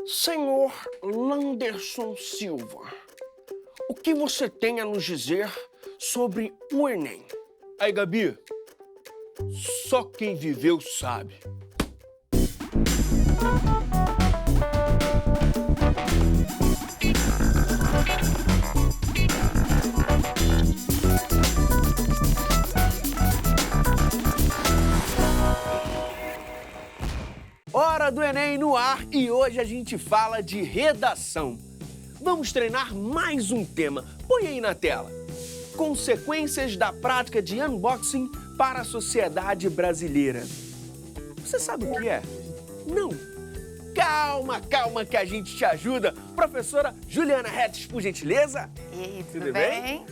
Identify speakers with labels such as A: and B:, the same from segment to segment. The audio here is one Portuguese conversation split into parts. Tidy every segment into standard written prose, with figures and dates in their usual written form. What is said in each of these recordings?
A: Senhor Landerson Silva, o que você tem a nos dizer sobre o Enem?
B: Aí, Gabi, só quem viveu sabe.
A: Hora do Enem no ar e hoje a gente fala de redação. Vamos treinar mais um tema. Põe aí na tela. Consequências da prática de unboxing para a sociedade brasileira. Você sabe o que é? Não. Calma que a gente te ajuda. Professora Juliana Retes, por gentileza.
C: E aí,
A: Tudo bem?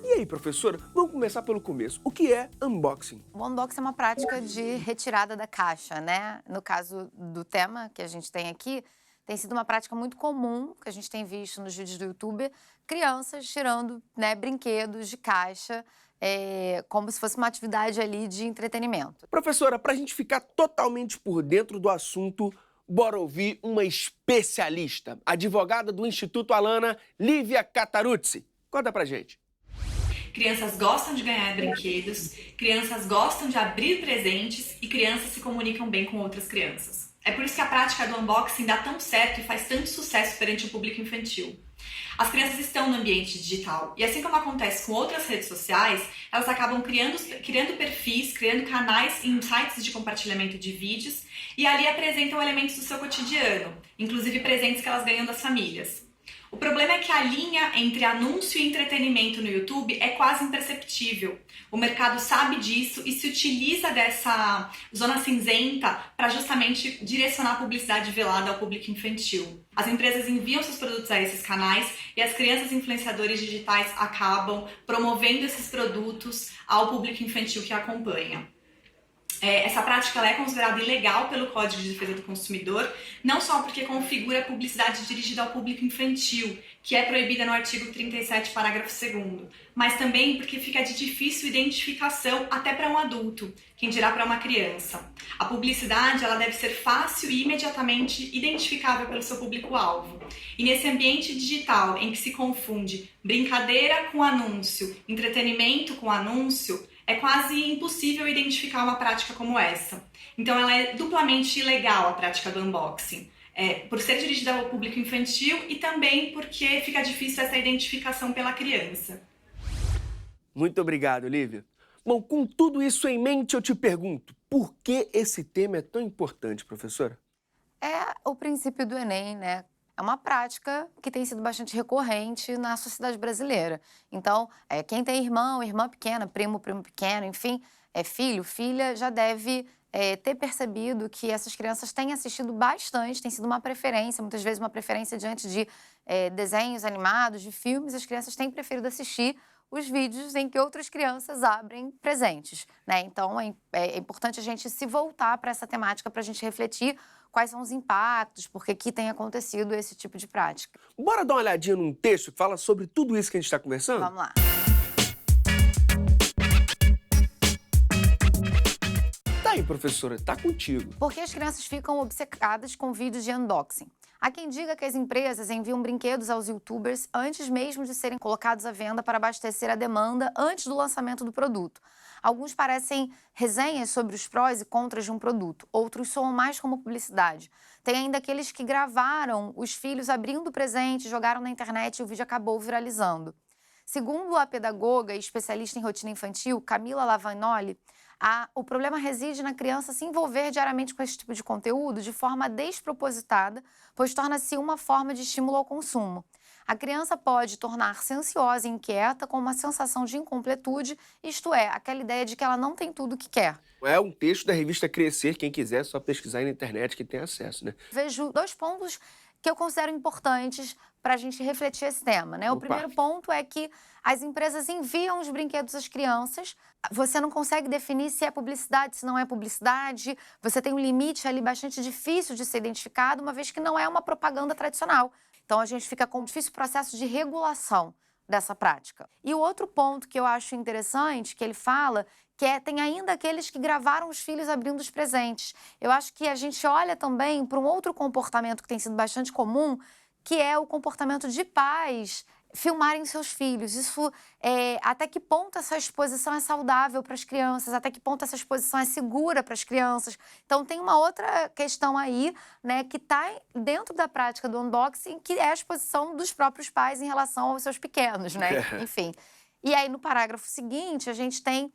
A: E aí, professora, vamos começar pelo começo. O que é unboxing?
C: O unboxing é uma prática de retirada da caixa, né? No caso do tema que a gente tem aqui, tem sido uma prática muito comum, que a gente tem visto nos vídeos do YouTube, crianças tirando, né, brinquedos de caixa, como se fosse uma atividade ali de entretenimento.
A: Professora, para a gente ficar totalmente por dentro do assunto, bora ouvir uma especialista, advogada do Instituto Alana, Lívia Cataruzzi. Conta pra gente.
D: Crianças gostam de ganhar brinquedos, crianças gostam de abrir presentes e crianças se comunicam bem com outras crianças. É por isso que a prática do unboxing dá tão certo e faz tanto sucesso perante o público infantil. As crianças estão no ambiente digital e, assim como acontece com outras redes sociais, elas acabam criando perfis, criando canais em sites de compartilhamento de vídeos e ali apresentam elementos do seu cotidiano, inclusive presentes que elas ganham das famílias. O problema é que a linha entre anúncio e entretenimento no YouTube é quase imperceptível. O mercado sabe disso e se utiliza dessa zona cinzenta para justamente direcionar a publicidade velada ao público infantil. As empresas enviam seus produtos a esses canais e as crianças influenciadores digitais acabam promovendo esses produtos ao público infantil que acompanha. Essa prática ela é considerada ilegal pelo Código de Defesa do Consumidor, não só porque configura publicidade dirigida ao público infantil, que é proibida no artigo 37, parágrafo 2º, mas também porque fica de difícil identificação até para um adulto, quem dirá para uma criança. A publicidade ela deve ser fácil e imediatamente identificável pelo seu público-alvo. E nesse ambiente digital em que se confunde brincadeira com anúncio, entretenimento com anúncio, é quase impossível identificar uma prática como essa. Então ela é duplamente ilegal, a prática do unboxing. Por ser dirigida ao público infantil e também porque fica difícil essa identificação pela criança.
A: Muito obrigado, Lívia. Bom, com tudo isso em mente, eu te pergunto, por que esse tema é tão importante, professora?
C: É o princípio do Enem, né? É uma prática que tem sido bastante recorrente na sociedade brasileira. Então, quem tem irmão, irmã pequena, primo pequeno, enfim, filho, filha, já deve ter percebido que essas crianças têm assistido bastante, tem sido uma preferência, muitas vezes uma preferência diante de desenhos animados, de filmes, as crianças têm preferido assistir os vídeos em que outras crianças abrem presentes, né? Então, é importante a gente se voltar para essa temática, para a gente refletir quais são os impactos, por que tem acontecido esse tipo de prática.
A: Bora dar uma olhadinha num texto que fala sobre tudo isso que a gente está conversando?
C: Vamos lá.
A: Tá aí, professora, tá contigo.
C: Por que as crianças ficam obcecadas com vídeos de unboxing? Há quem diga que as empresas enviam brinquedos aos youtubers antes mesmo de serem colocados à venda para abastecer a demanda antes do lançamento do produto. Alguns parecem resenhas sobre os prós e contras de um produto, outros soam mais como publicidade. Tem ainda aqueles que gravaram os filhos abrindo o presente, jogaram na internet e o vídeo acabou viralizando. Segundo a pedagoga e especialista em rotina infantil, Camila Lavagnoli, o problema reside na criança se envolver diariamente com esse tipo de conteúdo de forma despropositada, pois torna-se uma forma de estímulo ao consumo. A criança pode tornar-se ansiosa e inquieta com uma sensação de incompletude, isto é, aquela ideia de que ela não tem tudo o que quer.
A: É um texto da revista Crescer, quem quiser, é só pesquisar aí na internet que tem acesso, né?
C: Vejo 2 pontos que eu considero importantes para a gente refletir esse tema, né? O primeiro ponto é que as empresas enviam os brinquedos às crianças, você não consegue definir se é publicidade, se não é publicidade, você tem um limite ali bastante difícil de ser identificado, uma vez que não é uma propaganda tradicional. Então a gente fica com um difícil processo de regulação dessa prática. E o outro ponto que eu acho interessante, que ele fala tem ainda aqueles que gravaram os filhos abrindo os presentes. Eu acho que a gente olha também para um outro comportamento que tem sido bastante comum, que é o comportamento de pais filmarem seus filhos. Isso, até que ponto essa exposição é saudável para as crianças, até que ponto essa exposição é segura para as crianças. Então, tem uma outra questão aí, né, que está dentro da prática do unboxing, que é a exposição dos próprios pais em relação aos seus pequenos, né? Enfim. E aí, no parágrafo seguinte, a gente tem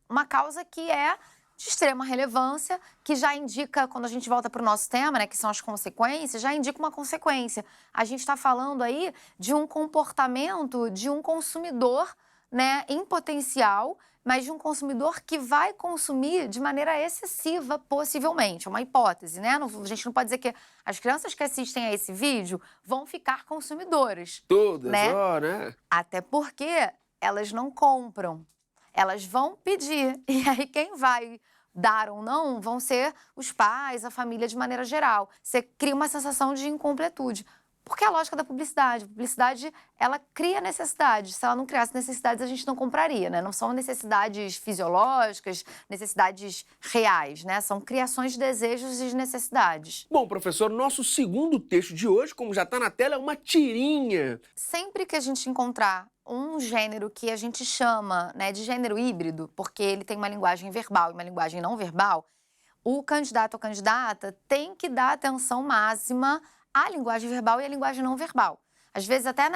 C: uma causa que é de extrema relevância, que já indica, quando a gente volta para o nosso tema, né, que são as consequências, já indica uma consequência. A gente está falando aí de um comportamento de um consumidor, né, em potencial, mas de um consumidor que vai consumir de maneira excessiva, possivelmente. É uma hipótese, né? A gente não pode dizer que as crianças que assistem a esse vídeo vão ficar consumidoras.
A: Todas,
C: né? Até porque elas não compram. Elas vão pedir. E aí quem vai dar ou não vão ser os pais, a família de maneira geral. Você cria uma sensação de incompletude. Porque é a lógica da publicidade. A publicidade, ela cria necessidades. Se ela não criasse necessidades, a gente não compraria, né? Não são necessidades fisiológicas, necessidades reais, né? São criações de desejos e de necessidades.
A: Bom, professor, nosso segundo texto de hoje, como já está na tela, é uma tirinha.
C: Sempre que a gente encontrar um gênero que a gente chama, né, de gênero híbrido, porque ele tem uma linguagem verbal e uma linguagem não verbal, o candidato ou candidata tem que dar atenção máxima à linguagem verbal e à linguagem não verbal. Às vezes, até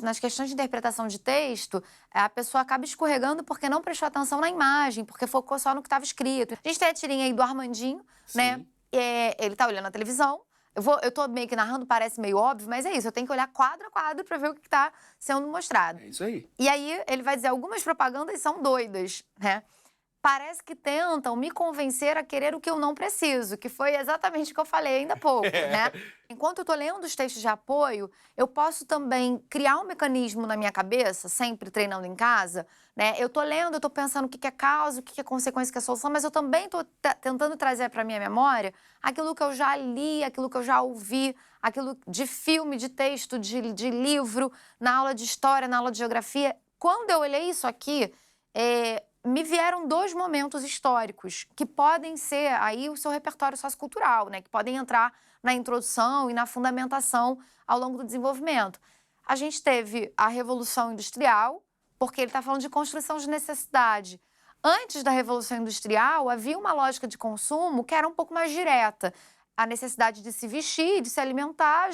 C: nas questões de interpretação de texto, a pessoa acaba escorregando porque não prestou atenção na imagem, porque focou só no que estava escrito. A gente tem a tirinha aí do Armandinho, né? Ele tá olhando a televisão. Eu tô meio que narrando, parece meio óbvio, mas é isso. Eu tenho que olhar quadro a quadro para ver o que está sendo mostrado.
A: É isso aí.
C: E aí, ele vai dizer, algumas propagandas são doidas, né? Parece que tentam me convencer a querer o que eu não preciso, que foi exatamente o que eu falei ainda há pouco, né? Enquanto eu tô lendo os textos de apoio, eu posso também criar um mecanismo na minha cabeça, sempre treinando em casa, né? Eu tô lendo, eu tô pensando o que é causa, o que é consequência, o que é solução, mas eu também tô tentando trazer para minha memória aquilo que eu já li, aquilo que eu já ouvi, aquilo de filme, de texto, de livro, na aula de história, na aula de geografia. Quando eu olhei isso aqui, me vieram dois momentos históricos que podem ser aí o seu repertório sociocultural, né? Que podem entrar na introdução e na fundamentação ao longo do desenvolvimento. A gente teve a Revolução Industrial, porque ele está falando de construção de necessidade. Antes da Revolução Industrial, havia uma lógica de consumo que era um pouco mais direta. A necessidade de se vestir, de se alimentar,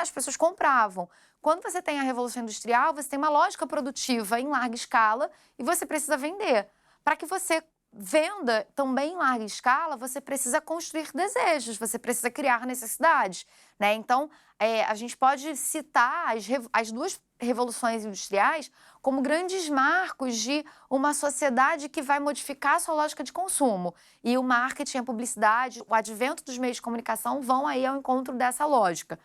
C: as pessoas compravam. Quando você tem a Revolução Industrial, você tem uma lógica produtiva em larga escala e você precisa vender. Para que você venda também em larga escala, você precisa construir desejos, você precisa criar necessidades, né? Então, a gente pode citar as duas revoluções industriais como grandes marcos de uma sociedade que vai modificar a sua lógica de consumo. E o marketing, a publicidade, o advento dos meios de comunicação vão aí ao encontro dessa lógica.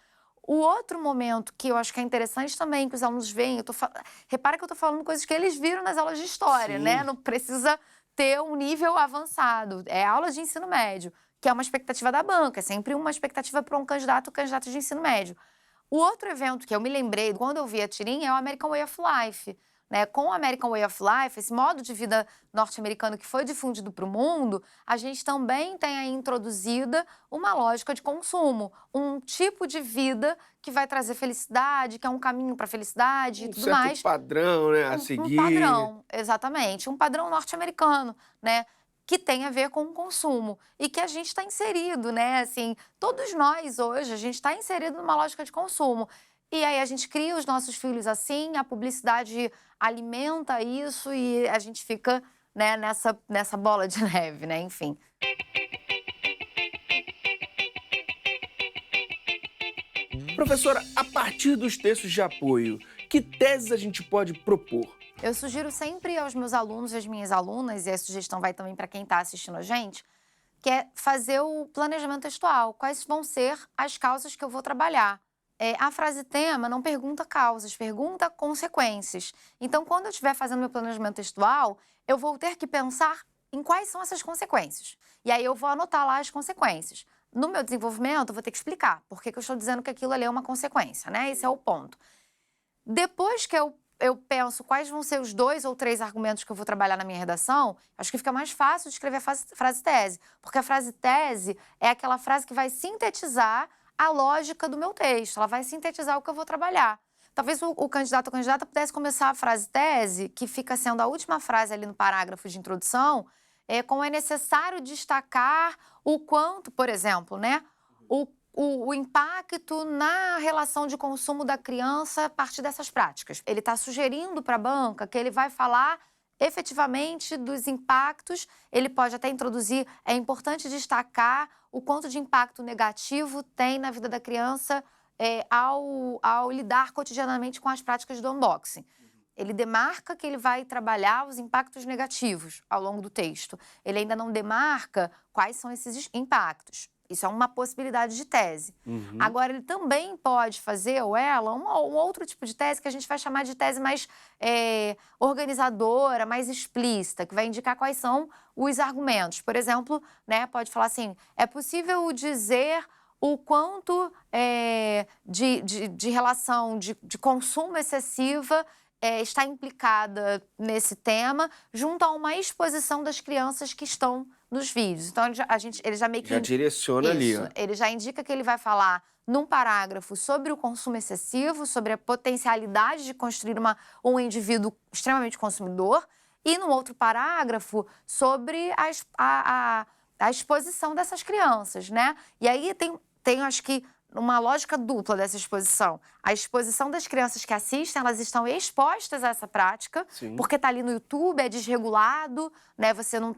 C: O outro momento que eu acho que é interessante também, que os alunos veem, repara que eu estou falando coisas que eles viram nas aulas de história, né? Não precisa ter um nível avançado. É aula de ensino médio, que é uma expectativa da banca, é sempre uma expectativa para um candidato de ensino médio. O outro evento que eu me lembrei quando eu vi a tirinha é o American Way of Life. Né? Com o American Way of Life, esse modo de vida norte-americano que foi difundido para o mundo, a gente também tem aí introduzida uma lógica de consumo, um tipo de vida que vai trazer felicidade, que é um caminho para a felicidade e tudo mais.
A: Um padrão, né, a seguir.
C: Um padrão, exatamente, um padrão norte-americano, né? Que tem a ver com o consumo e que a gente está inserido, né? Assim, todos nós hoje, a gente está inserido numa lógica de consumo. E aí a gente cria os nossos filhos assim, a publicidade alimenta isso e a gente fica, né, nessa bola de neve, né? Enfim.
A: Professora, a partir dos textos de apoio, que teses a gente pode propor?
C: Eu sugiro sempre aos meus alunos e às minhas alunas, e a sugestão vai também para quem está assistindo a gente, que é fazer o planejamento textual. Quais vão ser as causas que eu vou trabalhar? A frase tema não pergunta causas, pergunta consequências. Então, quando eu estiver fazendo meu planejamento textual, eu vou ter que pensar em quais são essas consequências. E aí eu vou anotar lá as consequências. No meu desenvolvimento, eu vou ter que explicar por que eu estou dizendo que aquilo ali é uma consequência, né? Esse é o ponto. Depois que eu eu penso quais vão ser os 2 ou 3 argumentos que eu vou trabalhar na minha redação, acho que fica mais fácil de escrever a frase tese. Porque a frase tese é aquela frase que vai sintetizar a lógica do meu texto, ela vai sintetizar o que eu vou trabalhar. Talvez o candidato ou candidata pudesse começar a frase tese, que fica sendo a última frase ali no parágrafo de introdução, como é necessário destacar o quanto, por exemplo, né, o impacto na relação de consumo da criança a partir dessas práticas. Ele está sugerindo para a banca que ele vai falar efetivamente dos impactos, ele pode até introduzir, é importante destacar o quanto de impacto negativo tem na vida da criança ao lidar cotidianamente com as práticas do unboxing. Ele demarca que ele vai trabalhar os impactos negativos ao longo do texto. Ele ainda não demarca quais são esses impactos. Isso é uma possibilidade de tese. Agora, ele também pode fazer, ou ela, um outro tipo de tese que a gente vai chamar de tese mais organizadora, mais explícita, que vai indicar quais são os argumentos. Por exemplo, né, pode falar assim, é possível dizer o quanto de relação de consumo excessiva está implicada nesse tema, junto a uma exposição das crianças que estão nos vídeos. Então, ele já meio que...
A: Já direciona ali, ó.
C: Ele já indica que ele vai falar num parágrafo sobre o consumo excessivo, sobre a potencialidade de construir um indivíduo extremamente consumidor, e num outro parágrafo sobre a exposição dessas crianças, né? E aí tem, acho que, uma lógica dupla dessa exposição. A exposição das crianças que assistem, elas estão expostas a essa prática, porque está ali no YouTube, é desregulado, né? Você não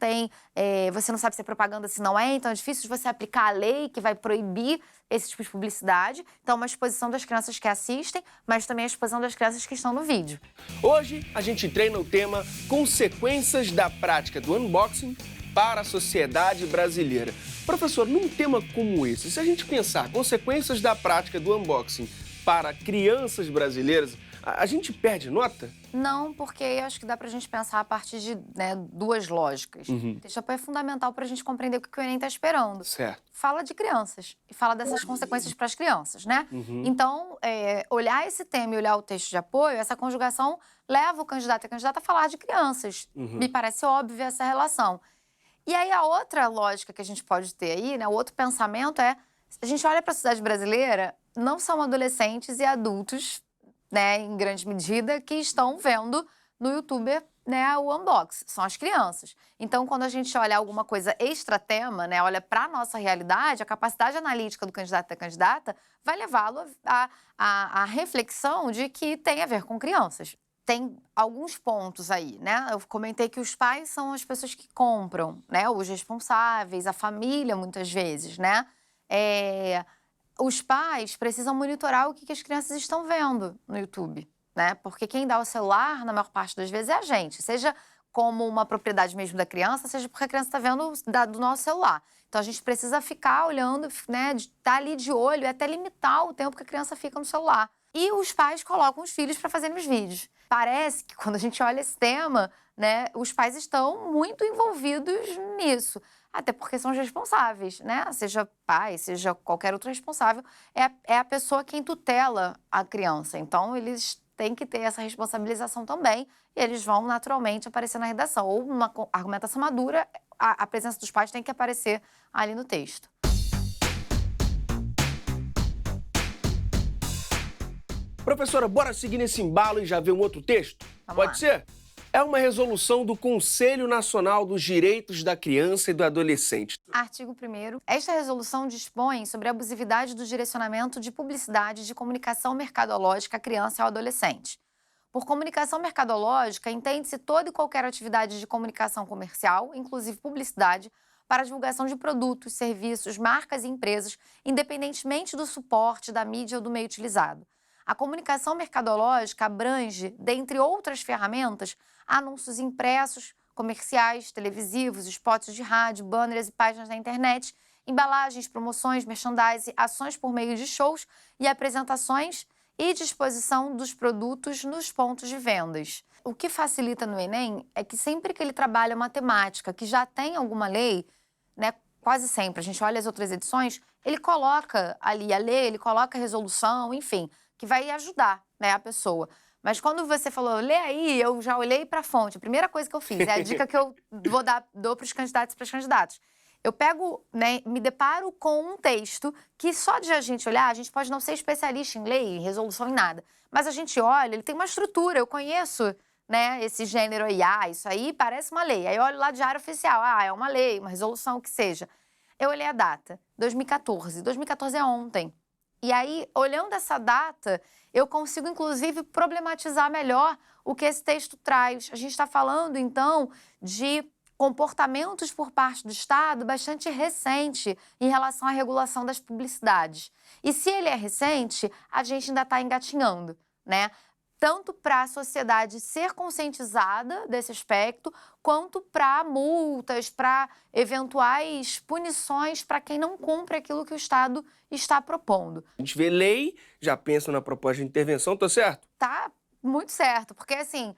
C: sabe se é propaganda, se não é, então é difícil de você aplicar a lei que vai proibir esse tipo de publicidade. Então, uma exposição das crianças que assistem, mas também a exposição das crianças que estão no vídeo.
A: Hoje, a gente treina o tema Consequências da Prática do Unboxing para a Sociedade Brasileira. Professor, num tema como esse, se a gente pensar consequências da prática do unboxing para crianças brasileiras, a gente perde nota?
C: Não, porque acho que dá pra gente pensar a partir de 2 lógicas. O texto de apoio é fundamental pra gente compreender o que o Enem está esperando.
A: Certo.
C: Fala de crianças e fala dessas consequências para as crianças, né? Então, olhar esse tema e olhar o texto de apoio, essa conjugação leva o candidato e a candidata a falar de crianças. Me parece óbvia essa relação. E aí a outra lógica que a gente pode ter aí, né, o outro pensamento a gente olha para a sociedade brasileira, não são adolescentes e adultos, né, em grande medida, que estão vendo no YouTube, né, o unboxing, são as crianças. Então, quando a gente olha alguma coisa extra-tema, né, olha para a nossa realidade, a capacidade analítica do candidato e da candidata vai levá-lo à reflexão de que tem a ver com crianças. Tem alguns pontos aí, né? Eu comentei que os pais são as pessoas que compram, né? Os responsáveis, a família, muitas vezes, né? Os pais precisam monitorar o que as crianças estão vendo no YouTube, né? Porque quem dá o celular, na maior parte das vezes, é a gente. Seja como uma propriedade mesmo da criança, seja porque a criança está vendo do nosso celular. Então, a gente precisa ficar olhando, né? Estar ali de olho e até limitar o tempo que a criança fica no celular. E os pais colocam os filhos para fazerem os vídeos. Parece que quando a gente olha esse tema, né, os pais estão muito envolvidos nisso. Até porque são os responsáveis, né? Seja pai, seja qualquer outro responsável, é a pessoa quem tutela a criança. Então, eles têm que ter essa responsabilização também e eles vão naturalmente aparecer na redação. Ou uma argumentação madura, a presença dos pais tem que aparecer ali no texto.
A: Professora, bora seguir nesse embalo e já ver um outro texto?
C: Vamos lá.
A: Ser? É uma resolução do Conselho Nacional dos Direitos da Criança e do Adolescente.
C: Artigo 1º. Esta resolução dispõe sobre a abusividade do direcionamento de publicidade de comunicação mercadológica à criança e ao adolescente. Por comunicação mercadológica, entende-se toda e qualquer atividade de comunicação comercial, inclusive publicidade, para a divulgação de produtos, serviços, marcas e empresas, independentemente do suporte, da mídia ou do meio utilizado. A comunicação mercadológica abrange, dentre outras ferramentas, anúncios impressos, comerciais, televisivos, spots de rádio, banners e páginas na internet, embalagens, promoções, merchandising, ações por meio de shows e apresentações e disposição dos produtos nos pontos de vendas. O que facilita no Enem é que sempre que ele trabalha uma temática que já tem alguma lei, né, quase sempre, a gente olha as outras edições, ele coloca ali a lei, ele coloca a resolução, enfim, que vai ajudar, né, a pessoa. Mas quando você falou, lê aí, eu já olhei para a fonte. A primeira coisa que eu fiz, é a dica que eu dou para os candidatos e para as candidatas. Eu pego, né, me deparo com um texto que só de a gente olhar, a gente pode não ser especialista em lei, em resolução, em nada. Mas a gente olha, ele tem uma estrutura, eu conheço, né, esse gênero aí, isso aí parece uma lei. Aí eu olho lá Diário Oficial, é uma lei, uma resolução, o que seja. Eu olhei a data, 2014. 2014 é ontem. E aí, olhando essa data, eu consigo, inclusive, problematizar melhor o que esse texto traz. A gente está falando, então, de comportamentos por parte do Estado bastante recente em relação à regulação das publicidades. E se ele é recente, a gente ainda está engatinhando, né? Tanto para a sociedade ser conscientizada desse aspecto, quanto para multas, para eventuais punições para quem não cumpre aquilo que o Estado está propondo.
A: A gente vê lei, já pensa na proposta de intervenção, tá certo?
C: Tá muito certo, porque assim,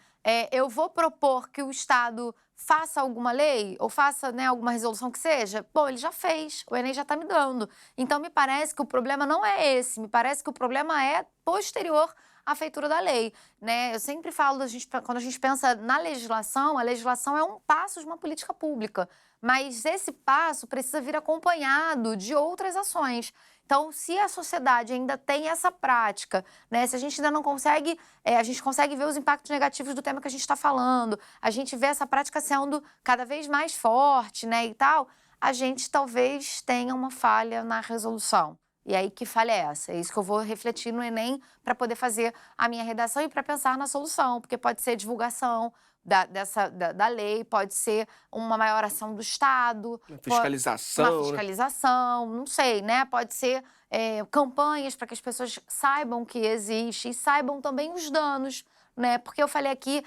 C: eu vou propor que o Estado faça alguma lei ou faça, né, alguma resolução que seja, bom, ele já fez, o Enem já está me dando. Então, me parece que o problema não é esse, me parece que o problema é posterior à feitura da lei, né? Eu sempre falo, quando a gente pensa na legislação, a legislação é um passo de uma política pública, mas esse passo precisa vir acompanhado de outras ações. Então, se a sociedade ainda tem essa prática, né, se a gente ainda não consegue, a gente consegue ver os impactos negativos do tema que a gente está falando, a gente vê essa prática sendo cada vez mais forte, né, e tal, a gente talvez tenha uma falha na resolução. E aí, que falha é essa? É isso que eu vou refletir no Enem para poder fazer a minha redação e para pensar na solução, porque pode ser divulgação da lei, pode ser uma maior ação do Estado.
A: Fiscalização.
C: Uma fiscalização, não sei, né? Pode ser campanhas para que as pessoas saibam que existe e saibam também os danos, né? Porque eu falei aqui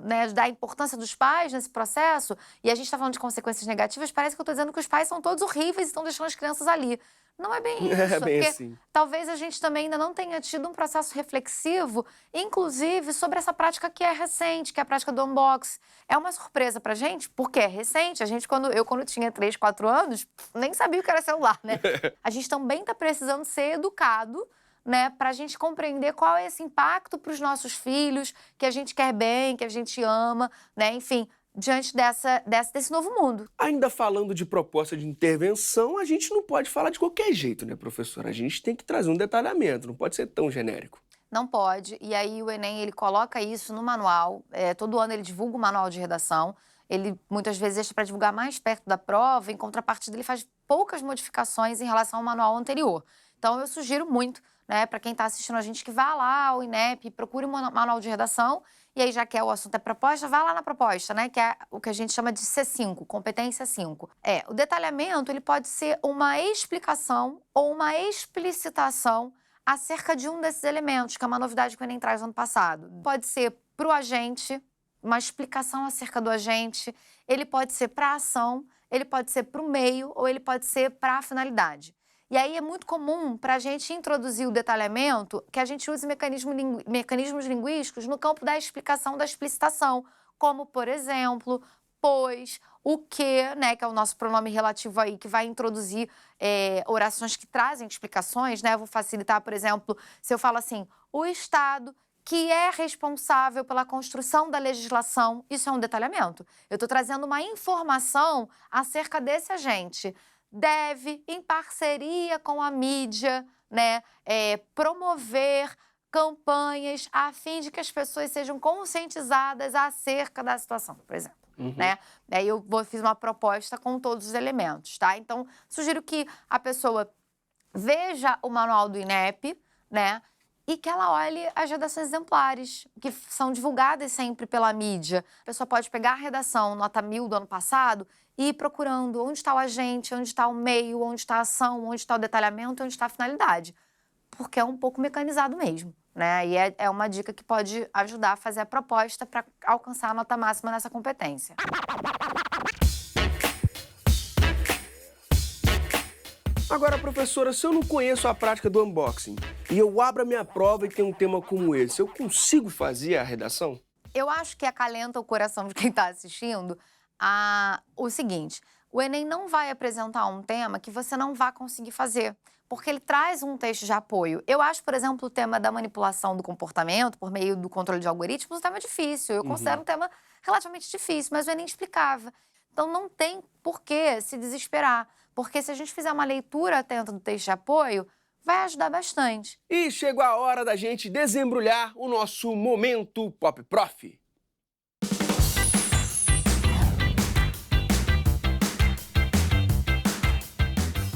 C: né, da importância dos pais nesse processo, e a gente está falando de consequências negativas, parece que eu estou dizendo que os pais são todos horríveis e estão deixando as crianças ali. Não é bem isso,
A: É bem
C: porque
A: assim.
C: talvez a gente também ainda não tenha tido um processo reflexivo, inclusive sobre essa prática que é recente, que é a prática do unboxing. É uma surpresa pra gente, porque é recente. A gente, quando tinha 3, 4 anos, nem sabia o que era celular, né? A gente também está precisando ser educado, né, para a gente compreender qual é esse impacto para os nossos filhos, que a gente quer bem, que a gente ama, né, enfim, diante desse novo mundo.
A: Ainda falando de proposta de intervenção, a gente não pode falar de qualquer jeito, né, professora? A gente tem que trazer um detalhamento, não pode ser tão genérico.
C: Não pode, e aí o Enem, ele coloca isso no manual, todo ano ele divulga o manual de redação, ele muitas vezes deixa para divulgar mais perto da prova, em contrapartida ele faz poucas modificações em relação ao manual anterior. Então eu sugiro muito, né, para quem está assistindo a gente, que vá lá ao INEP, procure um manual de redação, e aí, já que o assunto é proposta, vá lá na proposta, né, que é o que a gente chama de C5, competência 5. O detalhamento, ele pode ser uma explicação ou uma explicitação acerca de um desses elementos, que é uma novidade que o Enem traz no ano passado. Pode ser para o agente, uma explicação acerca do agente, ele pode ser para a ação, ele pode ser para o meio ou ele pode ser para a finalidade. E aí é muito comum para a gente introduzir o detalhamento que a gente use mecanismos linguísticos no campo da explicação, da explicitação, como, por exemplo, pois, o que, né, que é o nosso pronome relativo aí, que vai introduzir orações que trazem explicações, né? Eu vou facilitar, por exemplo, se eu falo assim, o Estado que é responsável pela construção da legislação, isso é um detalhamento. Eu estou trazendo uma informação acerca desse agente. Deve, em parceria com a mídia, né, promover campanhas a fim de que as pessoas sejam conscientizadas acerca da situação, por exemplo. Né? Daí eu fiz uma proposta com todos os elementos, tá? Então, sugiro que a pessoa veja o manual do INEP, né? E que ela olhe as redações exemplares, que são divulgadas sempre pela mídia. A pessoa pode pegar a redação nota 1000 do ano passado e ir procurando onde está o agente, onde está o meio, onde está a ação, onde está o detalhamento, onde está a finalidade. Porque é um pouco mecanizado mesmo, né? E é uma dica que pode ajudar a fazer a proposta para alcançar a nota máxima nessa competência.
A: Agora, professora, se eu não conheço a prática do unboxing e eu abro a minha prova e tem um tema como esse, eu consigo fazer a redação?
C: Eu acho que acalenta o coração de quem está assistindo o seguinte: o Enem não vai apresentar um tema que você não vai conseguir fazer, porque ele traz um texto de apoio. Eu acho, por exemplo, o tema da manipulação do comportamento por meio do controle de algoritmos um tema difícil. Eu considero um tema relativamente difícil, mas o Enem explicava. Então, não tem por que se desesperar, porque se a gente fizer uma leitura atenta do texto de apoio, vai ajudar bastante.
A: E chegou a hora da gente desembrulhar o nosso Momento Pop Prof.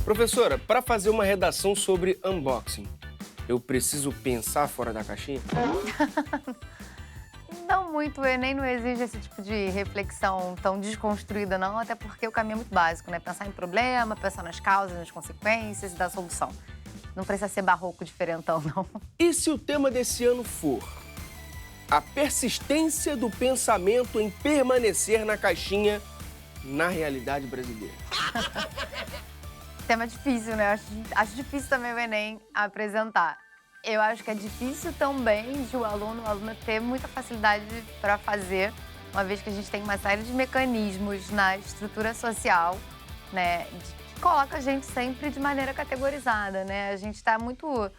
A: Professora, para fazer uma redação sobre unboxing, eu preciso pensar fora da caixinha?
C: Não muito, o Enem não exige esse tipo de reflexão tão desconstruída, não, até porque o caminho é muito básico, né? Pensar em problema, pensar nas causas, nas consequências e dar solução. Não precisa ser barroco diferentão, não.
A: E se o tema desse ano for a persistência do pensamento em permanecer na caixinha na realidade brasileira?
C: Tema difícil, né? Acho difícil também o Enem apresentar. Eu acho que é difícil também de o aluno ou aluna ter muita facilidade para fazer, uma vez que a gente tem uma série de mecanismos na estrutura social, né, que coloca a gente sempre de maneira categorizada, né? A gente está muito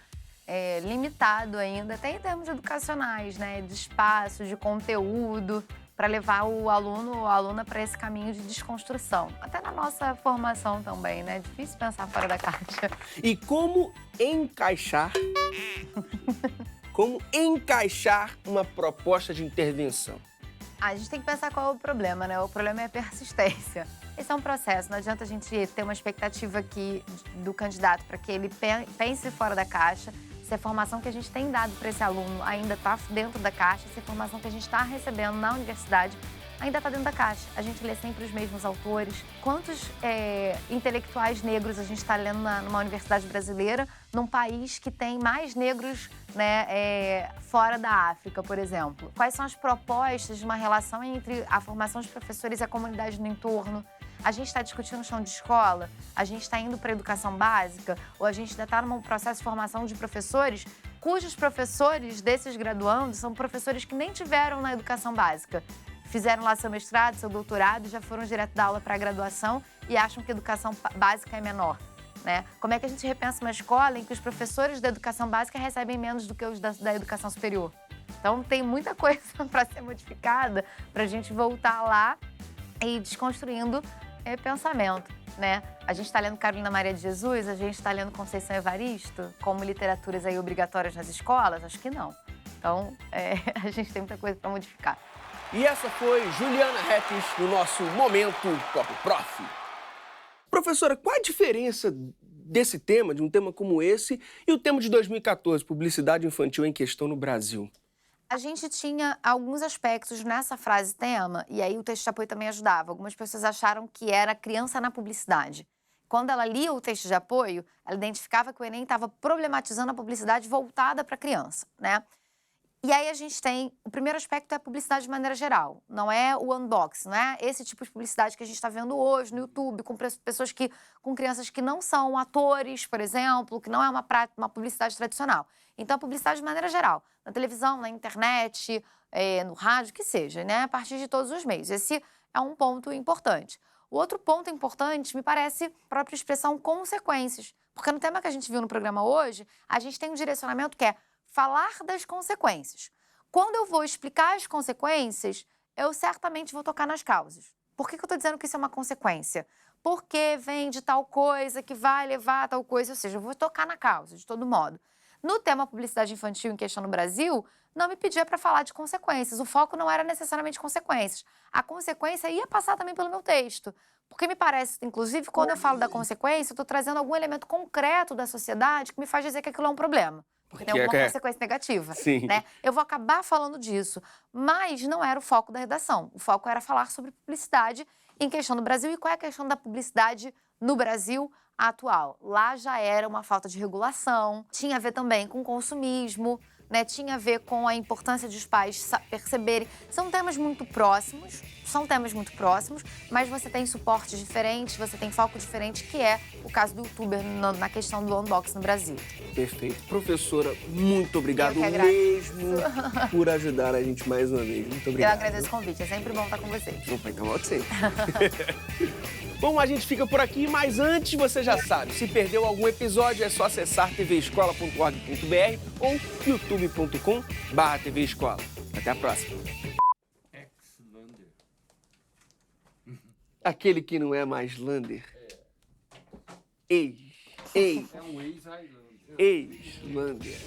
C: limitado ainda, até em termos educacionais, né, de espaço, de conteúdo, para levar o aluno ou a aluna para esse caminho de desconstrução. Até na nossa formação também, né? É difícil pensar fora da caixa.
A: E como encaixar uma proposta de intervenção?
C: A gente tem que pensar qual é o problema, né? O problema é a persistência. Esse é um processo, não adianta a gente ter uma expectativa aqui do candidato para que ele pense fora da caixa. Se a formação que a gente tem dado para esse aluno ainda está dentro da caixa, se a formação que a gente está recebendo na universidade ainda está dentro da caixa. A gente lê sempre os mesmos autores. Quantos intelectuais negros a gente está lendo numa universidade brasileira, num país que tem mais negros, né, fora da África, por exemplo? Quais são as propostas de uma relação entre a formação dos professores e a comunidade no entorno? A gente está discutindo chão de escola? A gente está indo para a educação básica? Ou a gente ainda está num processo de formação de professores cujos professores desses graduandos são professores que nem tiveram na educação básica? Fizeram lá seu mestrado, seu doutorado, já foram direto da aula para a graduação e acham que a educação básica é menor, né? Como é que a gente repensa uma escola em que os professores da educação básica recebem menos do que os da educação superior? Então, tem muita coisa para ser modificada para a gente voltar lá e ir desconstruindo pensamento, né? A gente está lendo Carolina Maria de Jesus, a gente está lendo Conceição Evaristo como literaturas aí obrigatórias nas escolas? Acho que não. Então, a gente tem muita coisa para modificar.
A: E essa foi Juliana Retes no nosso Momento Pop Prof. Professora, qual a diferença desse tema, de um tema como esse, e o tema de 2014, publicidade infantil em questão no Brasil?
C: A gente tinha alguns aspectos nessa frase tema, e aí o texto de apoio também ajudava. Algumas pessoas acharam que era criança na publicidade. Quando ela lia o texto de apoio, ela identificava que o Enem estava problematizando a publicidade voltada para a criança, né? E aí a gente tem, o primeiro aspecto é a publicidade de maneira geral, não é o unboxing, não é esse tipo de publicidade que a gente está vendo hoje no YouTube, com pessoas com crianças que não são atores, por exemplo, que não é uma publicidade tradicional. Então, a publicidade de maneira geral, na televisão, na internet, no rádio, que seja, né? A partir de todos os meios. Esse é um ponto importante. O outro ponto importante, me parece, a própria expressão consequências. Porque no tema que a gente viu no programa hoje, a gente tem um direcionamento que é falar das consequências. Quando eu vou explicar as consequências, eu certamente vou tocar nas causas. Por que eu estou dizendo que isso é uma consequência? Porque vem de tal coisa que vai levar a tal coisa, ou seja, eu vou tocar na causa, de todo modo. No tema publicidade infantil em questão no Brasil, não me pedia para falar de consequências. O foco não era necessariamente consequências. A consequência ia passar também pelo meu texto. Porque me parece, inclusive, quando eu falo da consequência, eu estou trazendo algum elemento concreto da sociedade que me faz dizer que aquilo é um problema. Porque tem alguma consequência negativa,
A: Sim.
C: né? Eu vou acabar falando disso. Mas não era o foco da redação. O foco era falar sobre publicidade em questão do Brasil e qual é a questão da publicidade no Brasil atual. Lá já era uma falta de regulação, tinha a ver também com consumismo, né? Tinha a ver com a importância de os pais perceberem. São temas muito próximos, mas você tem suportes diferentes, você tem foco diferente, que é o caso do youtuber na questão do unboxing no Brasil.
A: Perfeito. Professora, muito obrigado mesmo por ajudar a gente mais uma vez. Muito obrigado.
C: Eu agradeço o convite, é sempre bom estar com vocês.
A: Opa, então volte sempre. Bom, a gente fica por aqui, mas antes você já sabe, se perdeu algum episódio é só acessar tvescola.org.br ou youtube.com/tvescola. Até a próxima. Aquele que não é mais Lander. Ex.
B: É um ex-Highlander.
A: Ex-Lander.